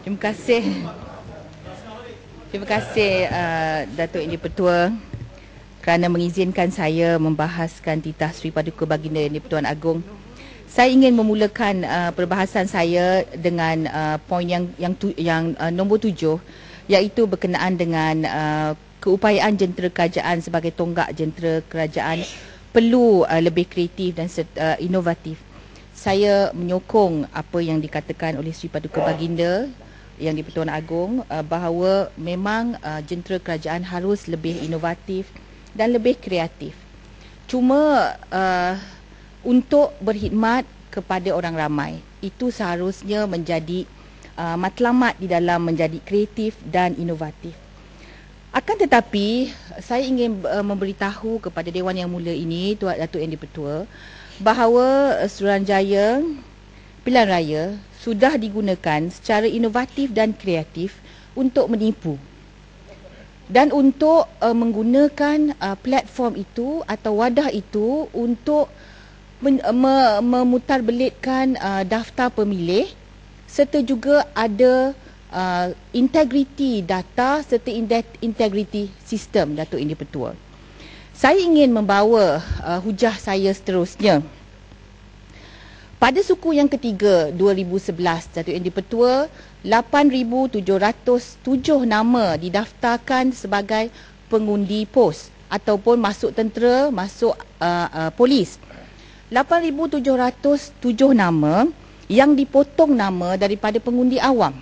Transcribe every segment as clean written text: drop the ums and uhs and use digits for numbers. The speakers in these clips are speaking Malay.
Terima kasih. Terima kasih Datuk Yang di-Pertua kerana mengizinkan saya membahaskan titah Sri Paduka Baginda Yang di-Pertuan Agong. Saya ingin memulakan perbahasan saya dengan poin yang nombor 7, iaitu berkenaan dengan keupayaan jentera kerajaan sebagai tonggak jentera kerajaan perlu lebih kreatif dan inovatif. Saya menyokong apa yang dikatakan oleh Sri Paduka Baginda Yang di-Pertuan Agong bahawa memang jentera kerajaan harus lebih inovatif dan lebih kreatif. Cuma untuk berkhidmat kepada orang ramai, itu seharusnya menjadi matlamat di dalam menjadi kreatif dan inovatif. Akan tetapi saya ingin memberitahu kepada Dewan Yang Mulia ini, Tuan Datuk Yang di-Pertua, bahawa Suruhanjaya Pilihan Raya sudah digunakan secara inovatif dan kreatif untuk menipu dan untuk menggunakan platform itu atau wadah itu untuk memutarbelitkan daftar pemilih, serta juga ada integriti data serta integriti sistem, Datuk Yang di-Pertua. Saya ingin membawa hujah saya seterusnya. Pada suku yang ketiga 2011, Datuk Yang di-Pertua, 8,707 nama didaftarkan sebagai pengundi pos ataupun masuk tentera, masuk polis. 8,707 nama yang dipotong nama daripada pengundi awam.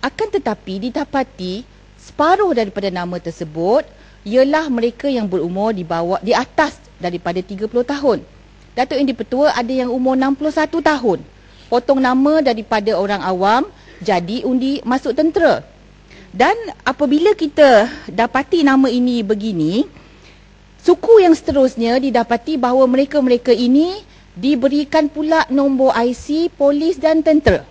Akan tetapi didapati separuh daripada nama tersebut ialah mereka yang berumur di atas daripada 30 tahun. Datuk Yang di-Pertua ada yang umur 61 tahun. Potong nama daripada orang awam jadi undi masuk tentera. Dan apabila kita dapati nama ini begini, suku yang seterusnya didapati bahawa mereka-mereka ini diberikan pula nombor IC polis dan tentera.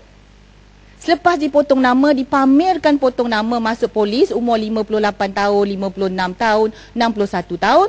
Selepas dipotong nama, dipamerkan potong nama masuk polis umur 58 tahun, 56 tahun, 61 tahun.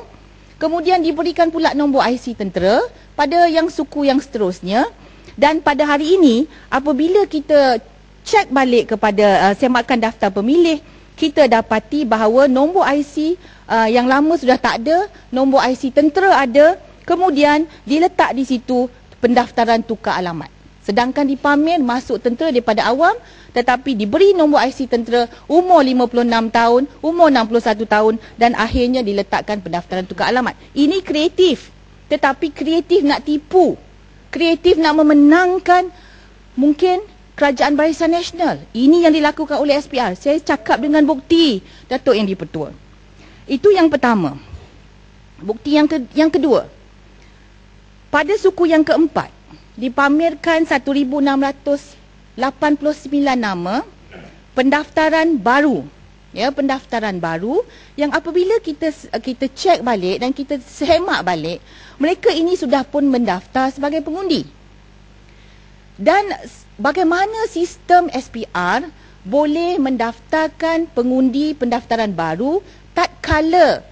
Kemudian diberikan pula nombor IC tentera pada yang suku yang seterusnya. Dan pada hari ini, apabila kita cek balik kepada semakan daftar pemilih, kita dapati bahawa nombor IC yang lama sudah tak ada, nombor IC tentera ada, kemudian diletak di situ pendaftaran tukar alamat. Sedangkan dipamer masuk tentera daripada awam, tetapi diberi nombor IC tentera umur 56 tahun, umur 61 tahun dan akhirnya diletakkan pendaftaran tukar alamat. Ini kreatif, tetapi kreatif nak tipu, kreatif nak memenangkan mungkin Kerajaan Barisan Nasional. Ini yang dilakukan oleh SPR. Saya cakap dengan bukti, Datuk Yang di-Pertua. Itu yang pertama. Bukti yang kedua. Pada suku yang keempat, dipamerkan 1,689 nama pendaftaran baru. Ya, pendaftaran baru yang apabila kita cek balik dan kita semak balik, mereka ini sudah pun mendaftar sebagai pengundi. Dan bagaimana sistem SPR boleh mendaftarkan pengundi pendaftaran baru tatkala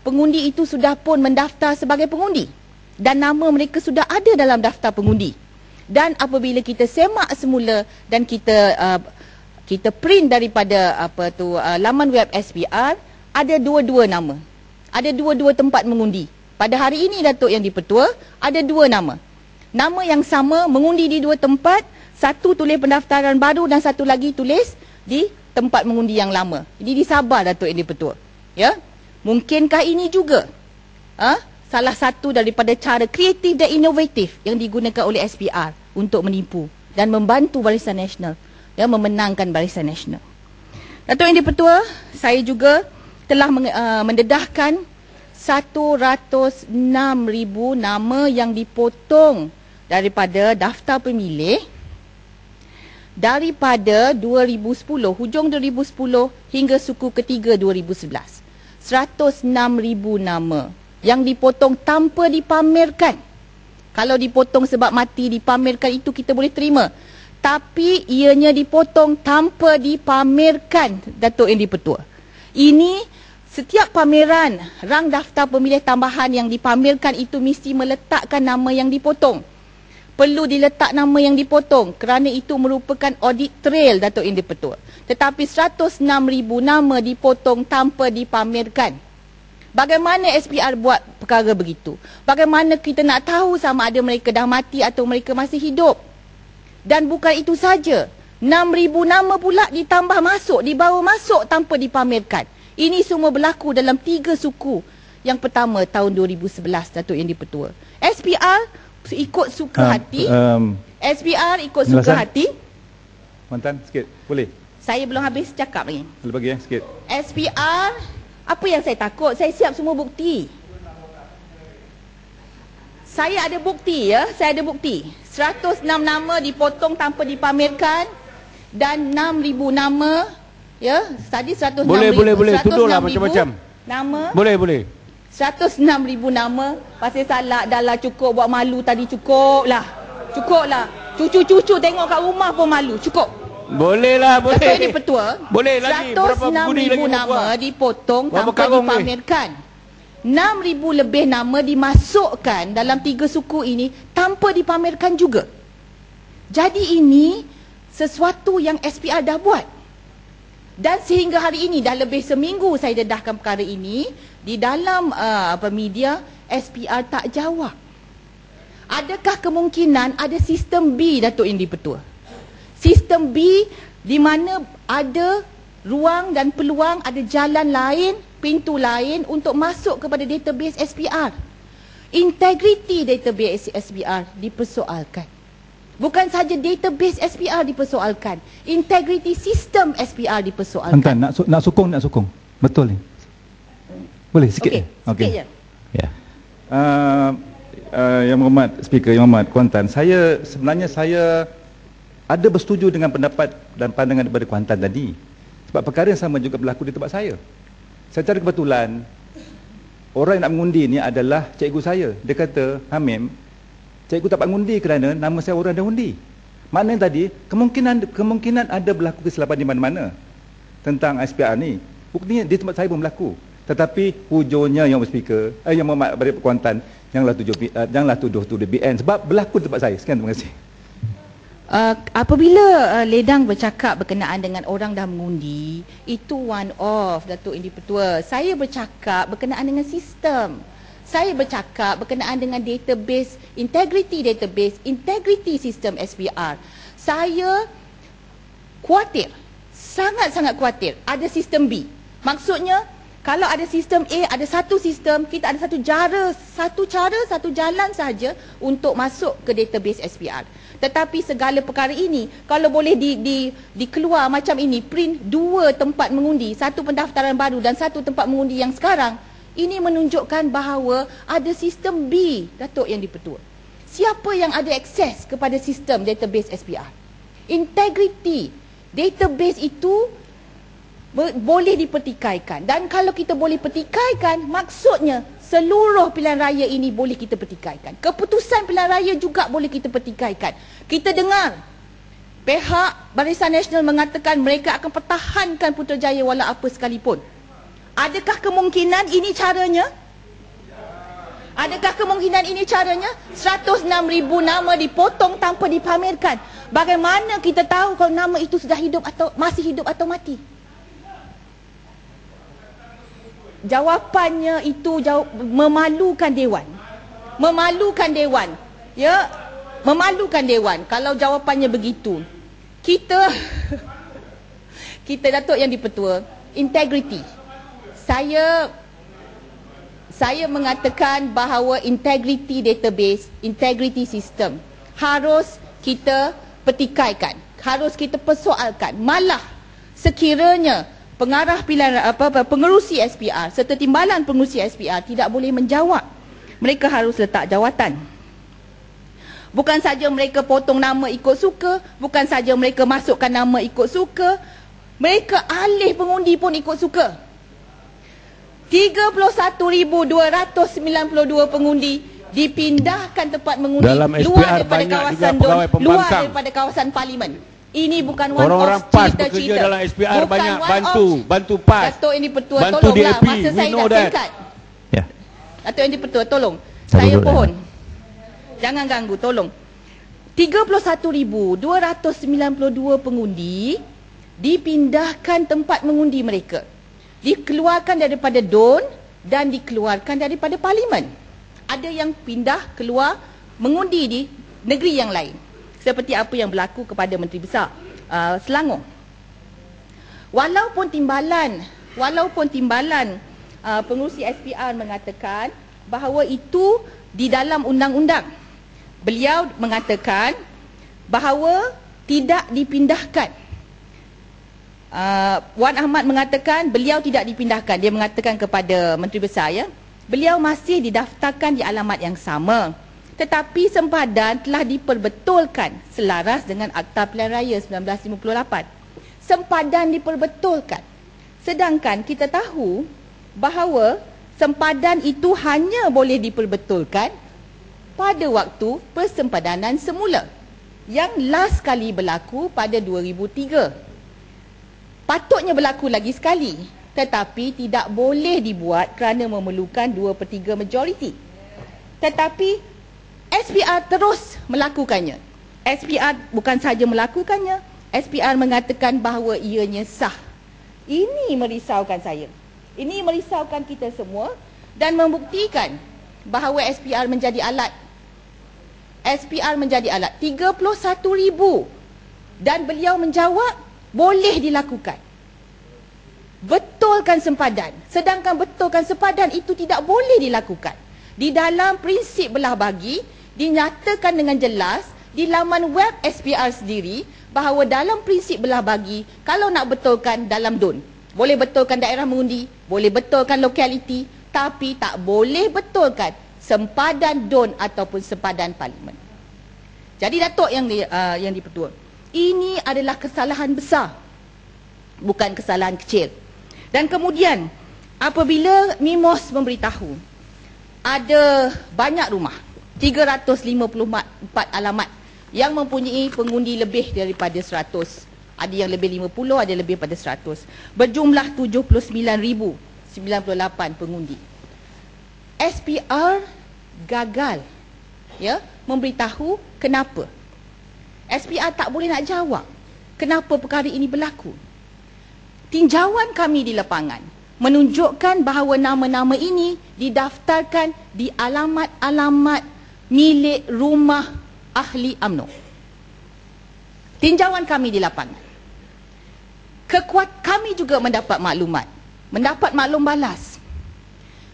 pengundi itu sudah pun mendaftar sebagai pengundi dan nama mereka sudah ada dalam daftar pengundi. Dan apabila kita semak semula dan kita print daripada laman web SPR, ada dua-dua nama. Ada dua-dua tempat mengundi. Pada hari ini, Datuk Yang di-Pertua, ada dua nama. Nama yang sama mengundi di dua tempat, satu tulis pendaftaran baru dan satu lagi tulis di tempat mengundi yang lama. Ini di Sabah, Datuk Yang di-Pertua. Ya? Mungkinkah ini juga salah satu daripada cara kreatif dan inovatif yang digunakan oleh SPR untuk menipu dan membantu Barisan Nasional, memenangkan Barisan Nasional. Datuk Yang di-Pertua, saya juga telah mendedahkan 106,000 nama yang dipotong daripada daftar pemilih daripada 2010, hujung 2010 hingga suku ketiga 2011. 106,000 nama yang dipotong tanpa dipamerkan. Kalau dipotong sebab mati, dipamerkan, itu kita boleh terima. Tapi ianya dipotong tanpa dipamerkan, Datuk Yang di-Pertua. Ini setiap pameran rang daftar pemilih tambahan yang dipamerkan itu mesti meletakkan nama yang dipotong. perlu diletak nama yang dipotong kerana itu merupakan audit trail Datuk Yang di-Pertua. Tetapi 106,000 nama dipotong tanpa dipamerkan. Bagaimana SPR buat perkara begitu? Bagaimana kita nak tahu sama ada mereka dah mati atau mereka masih hidup? Dan bukan itu saja, 6,000 nama pula ditambah masuk, dibawa masuk tanpa dipamerkan. Ini semua berlaku dalam 3 suku. Yang pertama tahun 2011 Datuk Yang di-Pertua. SPR ikut suka hati. SPR ikut suka hati. Mantan sikit, boleh? Saya belum habis cakap lagi. Boleh bagi sikit. SPR, apa yang saya takut? Saya siap semua bukti. Saya ada bukti ya, saya ada bukti. 106 nama dipotong tanpa dipamerkan dan 6,000 nama ya, tadi 106,000. Boleh tuduhlah macam-macam. Nama. Boleh. 106,000 nama. Pasal salah dah lah, cukup buat malu tadi, cukup lah. Cucu-cucu tengok kat rumah pun malu, cukup. Boleh. Datuk Yang di-Pertua, boleh lagi. 106,000 nama dipotong tanpa dipamerkan. 6,000 lebih nama dimasukkan dalam 3 suku ini tanpa dipamerkan juga. Jadi ini sesuatu yang SPR dah buat. Dan sehingga hari ini, dah lebih seminggu saya dedahkan perkara ini, di dalam media, SPR tak jawab. Adakah kemungkinan ada sistem B Datuk Yang di-Pertua? Sistem B di mana ada ruang dan peluang, ada jalan lain, pintu lain untuk masuk kepada database SPR. Integriti database SPR dipersoalkan. Bukan saja database SPR dipersoalkan, integriti sistem SPR dipersoalkan. Mantan, nak sokong. Betul ni. Boleh sikit? Okey, sikit je. Ya. Yang Berhormat Speaker, Yang Berhormat Kuantan, sebenarnya saya ada bersetuju dengan pendapat dan pandangan daripada Kuantan tadi. Sebab perkara yang sama juga berlaku di tempat saya. Secara kebetulan, orang yang nak mengundi ni adalah cikgu saya. Dia kata, Hamim, cikgu tak dapat mengundi kerana nama saya orang dah undi. Maknanya tadi, kemungkinan ada berlaku kesilapan di mana-mana tentang SPR ni. Buktinya di tempat saya pun berlaku. Tetapi hujurnya Yang Speaker, Yang Berhormat daripada Kuantan, janganlah tuduh BN sebab berlaku di tempat saya. Sekian, terima kasih. Apabila Ledang bercakap berkenaan dengan orang dah mengundi, itu one off Datuk Yang di-Pertua. Saya bercakap berkenaan dengan sistem. Saya bercakap berkenaan dengan database, integrity sistem SPR. Saya khuatir, sangat-sangat khuatir ada sistem B. Maksudnya, kalau ada sistem A, ada satu sistem, kita ada satu jalan sahaja untuk masuk ke database SPR. Tetapi segala perkara ini, kalau boleh dikeluar macam ini, print 2 tempat mengundi, satu pendaftaran baru dan satu tempat mengundi yang sekarang, ini menunjukkan bahawa ada sistem B, Datuk Yang di-Pertua. Siapa yang ada akses kepada sistem database SPR? Integriti database itu boleh dipertikaikan. Dan kalau kita boleh pertikaikan, maksudnya seluruh pilihan raya ini boleh kita pertikaikan. Keputusan pilihan raya juga boleh kita pertikaikan. Kita dengar pihak Barisan Nasional mengatakan mereka akan pertahankan Putrajaya walau apa sekalipun. Adakah kemungkinan ini caranya? Adakah kemungkinan ini caranya? 106,000 nama dipotong tanpa dipamerkan. Bagaimana kita tahu kalau nama itu sudah hidup atau masih hidup atau mati? Jawapannya itu memalukan Dewan. Memalukan Dewan. Ya, memalukan Dewan kalau jawapannya begitu. Kita Datuk Yang di-Pertua, integriti. Saya mengatakan bahawa integriti database, integriti sistem harus kita pertikaikan, harus kita persoalkan. Malah sekiranya pengarah pilihan pengerusi SPR serta timbalan pengerusi SPR tidak boleh menjawab, mereka harus letak jawatan. Bukan saja mereka potong nama ikut suka, bukan saja mereka masukkan nama ikut suka, mereka alih pengundi pun ikut suka. 31,292 pengundi dipindahkan tempat mengundi dalam luar SPR daripada kawasan luar daripada kawasan parlimen. Ini bukan one orang-orang off PAS cerita-cerita. bekerja dalam SPR Bukan banyak one bantu PAS. Datuk Yang di-Pertua, bantu tolonglah. DAP. Masa saya dah singkat. Ya. Datuk Yang di-Pertua, tolong. Saya pohon. Jangan ganggu, tolong. 31,292 pengundi dipindahkan tempat mengundi mereka. Dikeluarkan daripada DUN dan dikeluarkan daripada parlimen. Ada yang pindah keluar mengundi di negeri yang lain. Seperti apa yang berlaku kepada Menteri Besar Selangor. Walaupun timbalan pengurusi SPR mengatakan bahawa itu di dalam undang-undang. Beliau mengatakan bahawa tidak dipindahkan. Wan Ahmad mengatakan beliau tidak dipindahkan. Dia mengatakan kepada Menteri Besar, ya, beliau masih didaftarkan di alamat yang sama. Tetapi sempadan telah diperbetulkan selaras dengan Akta Pilihan Raya 1958. Sempadan diperbetulkan. Sedangkan kita tahu bahawa sempadan itu hanya boleh diperbetulkan pada waktu persempadanan semula yang last kali berlaku pada 2003. Patutnya berlaku lagi sekali, tetapi tidak boleh dibuat kerana memerlukan 2/3 majoriti. Tetapi SPR terus melakukannya. SPR bukan sahaja melakukannya, SPR mengatakan bahawa ianya sah. Ini merisaukan saya. Ini merisaukan kita semua dan membuktikan bahawa SPR menjadi alat. SPR menjadi alat. 31,000. Dan beliau menjawab, boleh dilakukan. Betulkan sempadan. Sedangkan betulkan sempadan itu tidak boleh dilakukan. Di dalam prinsip belah bagi, dinyatakan dengan jelas di laman web SPR sendiri bahawa dalam prinsip belah bagi, kalau nak betulkan dalam DUN, boleh betulkan daerah mengundi, boleh betulkan lokaliti, tapi tak boleh betulkan sempadan DUN ataupun sempadan parlimen. Jadi Datuk yang dipertua, ini adalah kesalahan besar, bukan kesalahan kecil. Dan kemudian apabila MIMOS memberitahu ada banyak rumah, 354 alamat yang mempunyai pengundi lebih daripada 100. Ada yang lebih 50, ada lebih pada 100. Berjumlah 79,098 pengundi. SPR gagal, ya, memberitahu kenapa. SPR tak boleh nak jawab kenapa perkara ini berlaku. Tinjauan kami di lapangan menunjukkan bahawa nama-nama ini didaftarkan di alamat-alamat milik rumah ahli UMNO. Tinjauan kami di lapangan. Kami juga mendapat maklum balas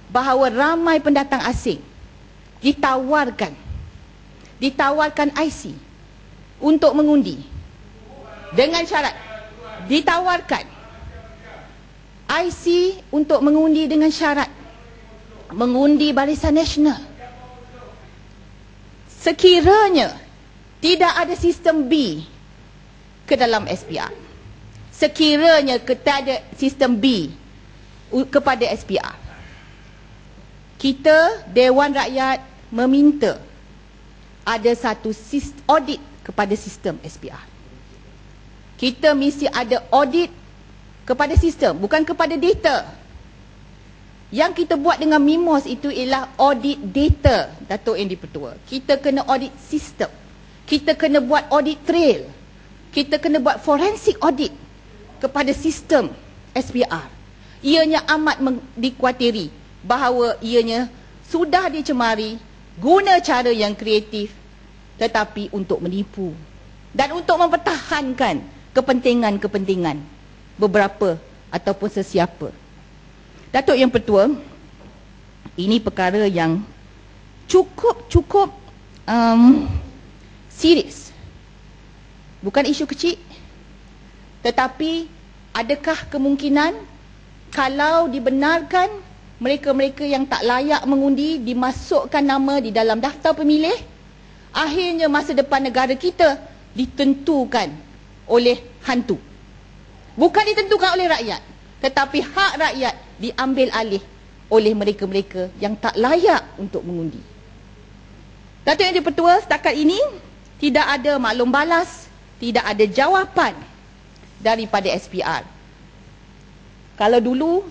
bahawa ramai pendatang asing ditawarkan IC untuk mengundi dengan syarat. Ditawarkan IC untuk mengundi dengan syarat mengundi Barisan Nasional. Sekiranya tidak ada sistem B ke dalam SPR, sekiranya kita ada sistem B kepada SPR, kita Dewan Rakyat meminta ada satu audit kepada sistem SPR. Kita mesti ada audit kepada sistem, bukan kepada data. Yang kita buat dengan MIMOS itu ialah audit data, Datuk yang dipertua. Kita kena audit sistem. Kita kena buat audit trail. Kita kena buat forensik audit kepada sistem SPR. Ianya amat dikuatiri bahawa ianya sudah dicemari guna cara yang kreatif tetapi untuk menipu dan untuk mempertahankan kepentingan-kepentingan beberapa ataupun sesiapa. Datuk yang Pertua, ini perkara yang cukup serius. Bukan isu kecil. Tetapi adakah kemungkinan kalau dibenarkan mereka-mereka yang tak layak mengundi dimasukkan nama di dalam daftar pemilih, akhirnya masa depan negara kita ditentukan oleh hantu. Bukan ditentukan oleh rakyat, tetapi hak rakyat diambil alih oleh mereka-mereka yang tak layak untuk mengundi. Datuk yang dipertua, setakat ini tidak ada maklum balas, tidak ada jawapan daripada SPR. Kalau dulu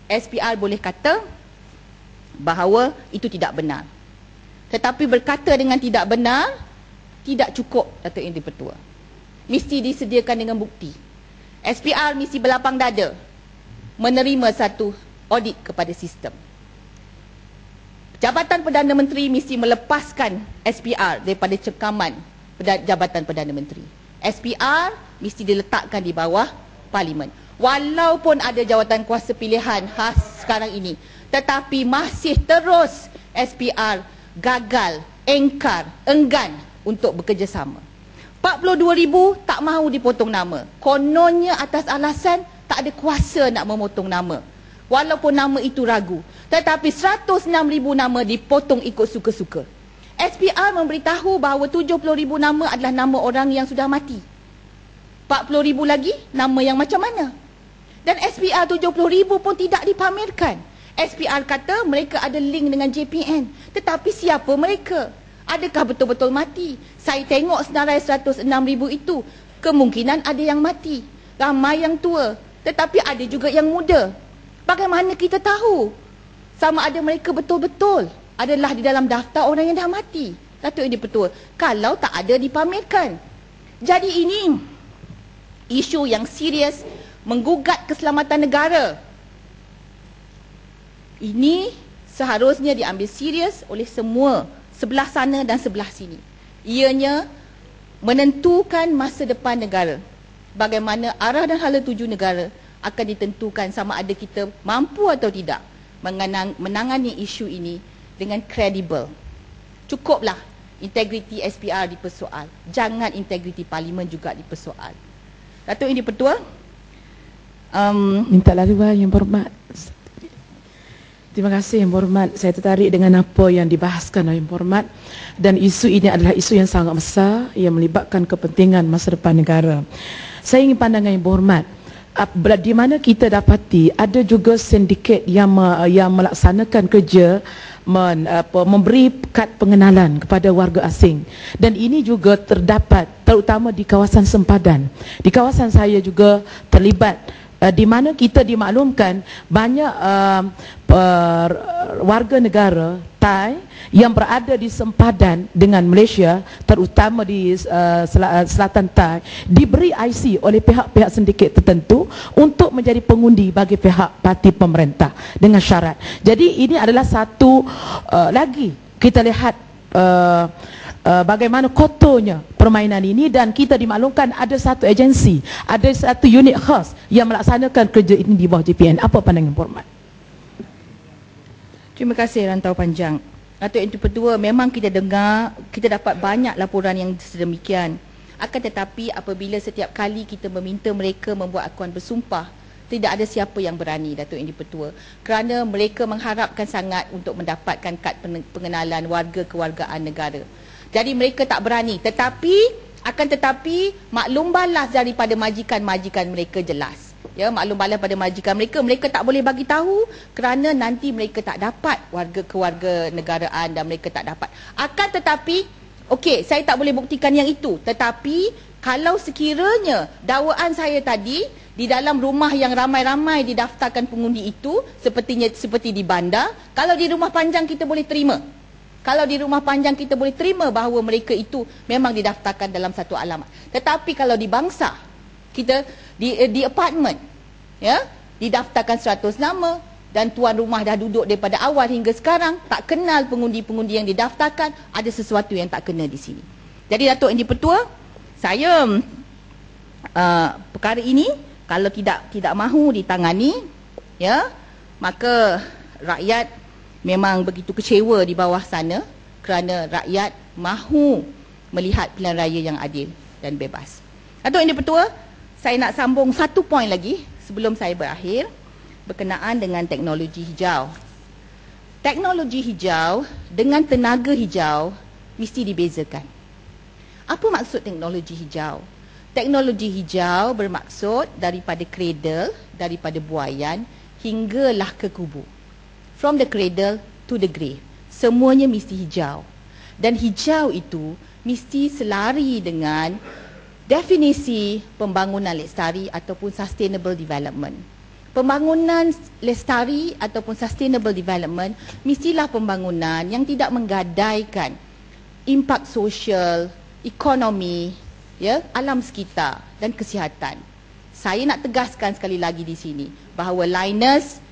SPR boleh kata bahawa itu tidak benar. Tetapi berkata dengan tidak benar, tidak cukup, Datuk Yang di-Pertua. Mesti disediakan dengan bukti. SPR mesti berlapang dada menerima satu audit kepada sistem. Jabatan Perdana Menteri mesti melepaskan SPR daripada cekaman Jabatan Perdana Menteri. SPR mesti diletakkan di bawah Parlimen. Walaupun ada jawatan kuasa pilihan khas sekarang ini, tetapi masih terus SPR gagal, engkar, enggan untuk bekerjasama. 42,000 tak mahu dipotong nama. Kononnya atas alasan tak ada kuasa nak memotong nama. Walaupun nama itu ragu. Tetapi 106,000 nama dipotong ikut suka-suka. SPR memberitahu bahawa 70,000 nama adalah nama orang yang sudah mati. 40,000 lagi nama yang macam mana? Dan SPR 70,000 pun tidak dipamerkan. SPR kata mereka ada link dengan JPN. Tetapi siapa mereka? Adakah betul-betul mati? Saya tengok senarai 106,000 itu. Kemungkinan ada yang mati. Ramai yang tua. Tetapi ada juga yang muda. Bagaimana kita tahu sama ada mereka betul-betul adalah di dalam daftar orang yang dah mati? Datuk Yang di-Pertua, kalau tak ada dipamerkan. Jadi ini isu yang serius, menggugat keselamatan negara. Ini seharusnya diambil serius oleh semua, sebelah sana dan sebelah sini. Ianya menentukan masa depan negara. Bagaimana arah dan hala tuju negara akan ditentukan sama ada kita mampu atau tidak menangani isu ini dengan kredibel. Cukuplah integriti SPR dipersoal. Jangan integriti Parlimen juga dipersoal. Datuk Yang di-Pertua, minta lalu Yang Berhormat. Terima kasih Yang Berhormat. Saya tertarik dengan apa yang dibahaskan oleh Yang Berhormat. Dan isu ini adalah isu yang sangat besar yang melibatkan kepentingan masa depan negara. Saya ingin pandangan Yang Berhormat. Di mana kita dapati ada juga sindiket yang melaksanakan kerja memberi kad pengenalan kepada warga asing. Dan ini juga terdapat terutama di kawasan sempadan. Di kawasan saya juga terlibat di mana kita dimaklumkan banyak warga negara Thai yang berada di sempadan dengan Malaysia, terutama di selatan Thai, diberi IC oleh pihak-pihak sindiket tertentu untuk menjadi pengundi bagi pihak parti pemerintah dengan syarat. Jadi ini adalah satu lagi kita lihat bagaimana kotornya permainan ini, dan kita dimaklumkan ada satu agensi, ada satu unit khas yang melaksanakan kerja ini di bawah JPN. Apa pandangan Yang Berhormat? Terima kasih Rantau Panjang. Datuk Yang di-Pertua, memang kita dengar, kita dapat banyak laporan yang sedemikian. Akan tetapi apabila setiap kali kita meminta mereka membuat akuan bersumpah, tidak ada siapa yang berani, Datuk Yang di-Pertua. Kerana mereka mengharapkan sangat untuk mendapatkan kad pengenalan warga kewargaan negara. Jadi mereka tak berani. Akan tetapi maklum balas daripada majikan-majikan mereka jelas. Ya, maklum balas pada majikan mereka tak boleh bagi tahu kerana nanti mereka tak dapat warga kewarga negaraan dan mereka tak dapat. Akan tetapi, okey, saya tak boleh buktikan yang itu. Tetapi kalau sekiranya dakwaan saya tadi di dalam rumah yang ramai-ramai didaftarkan pengundi itu seperti di bandar, kalau di rumah panjang kita boleh terima. Kalau di rumah panjang kita boleh terima bahawa mereka itu memang didaftarkan dalam satu alamat. Tetapi kalau di bangsa, kita di apartmen, ya, didaftarkan 100 nama dan tuan rumah dah duduk daripada awal hingga sekarang, tak kenal pengundi-pengundi yang didaftarkan, ada sesuatu yang tak kena di sini. Jadi Datuk Yang di-Pertua, saya perkara ini kalau tidak mahu ditangani, ya, maka rakyat memang begitu kecewa di bawah sana kerana rakyat mahu melihat pilihan raya yang adil dan bebas. Datuk Yang di-Pertua, saya nak sambung satu poin lagi sebelum saya berakhir berkenaan dengan teknologi hijau. Teknologi hijau dengan tenaga hijau mesti dibezakan. Apa maksud teknologi hijau? Teknologi hijau bermaksud daripada cradle, daripada buaian hinggalah ke kubur. From the cradle to the grave. Semuanya mesti hijau. Dan hijau itu mesti selari dengan definisi pembangunan lestari ataupun sustainable development. Pembangunan lestari ataupun sustainable development mestilah pembangunan yang tidak menggadaikan impak sosial, ekonomi, ya, alam sekitar dan kesihatan. Saya nak tegaskan sekali lagi di sini bahawa Lynas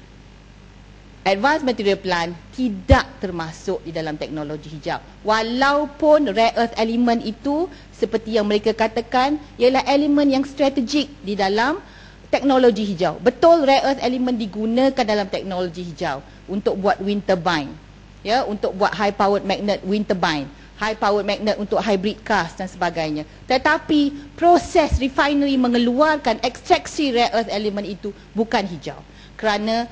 Advanced Material Plant tidak termasuk di dalam teknologi hijau. Walaupun rare earth element itu seperti yang mereka katakan ialah elemen yang strategik di dalam teknologi hijau. Betul, rare earth element digunakan dalam teknologi hijau untuk buat wind turbine, ya, untuk buat high powered magnet wind turbine, high powered magnet untuk hybrid cars dan sebagainya. Tetapi proses refinery mengeluarkan ekstraksi rare earth element itu bukan hijau. Kerana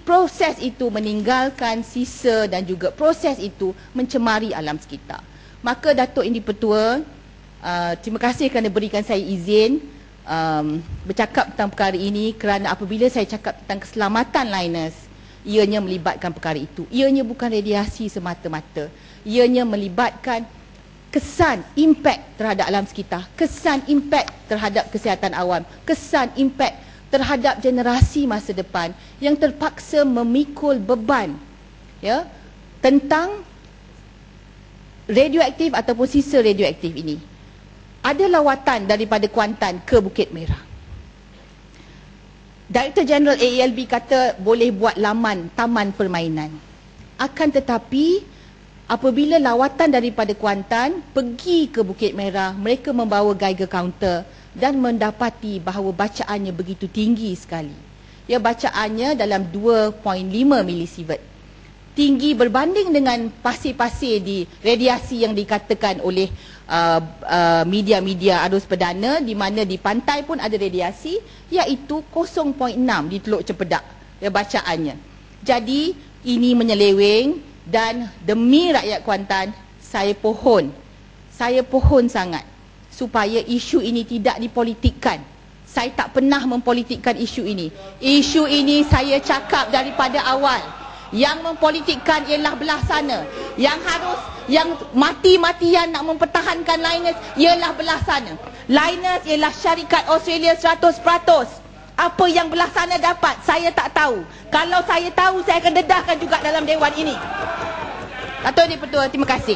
proses itu meninggalkan sisa dan juga proses itu mencemari alam sekitar. Maka Datuk Indi Petua, terima kasih kerana berikan saya izin bercakap tentang perkara ini, kerana apabila saya cakap tentang keselamatan Lynas, ianya melibatkan perkara itu. Ianya bukan radiasi semata-mata. Ianya melibatkan kesan, impak terhadap alam sekitar, kesan, impak terhadap kesihatan awam, kesan, impak terhadap generasi masa depan yang terpaksa memikul beban, ya, tentang radioaktif ataupun sisa radioaktif ini. Ada lawatan daripada Kuantan ke Bukit Merah. Director General AELB kata boleh buat laman taman permainan. Akan tetapi apabila lawatan daripada Kuantan pergi ke Bukit Merah, mereka membawa Geiger counter dan mendapati bahawa bacaannya begitu tinggi sekali. Ya, bacaannya dalam 2.5 milisievert. Tinggi berbanding dengan pasir-pasir di radiasi yang dikatakan oleh media-media arus perdana, di mana di pantai pun ada radiasi, iaitu 0.6 di Teluk Cempedak, ya, bacaannya. Jadi ini menyeleweng, dan demi rakyat Kuantan saya pohon sangat supaya isu ini tidak dipolitikkan. Saya tak pernah mempolitikkan isu ini. Isu ini saya cakap daripada awal. Yang mempolitikkan ialah belah sana. Yang mati-matian nak mempertahankan Lynas ialah belah sana. Lynas ialah syarikat Australia 100%. Apa yang belah sana dapat, saya tak tahu. Kalau saya tahu, saya akan dedahkan juga dalam dewan ini. Datuk Indi Petua, terima kasih.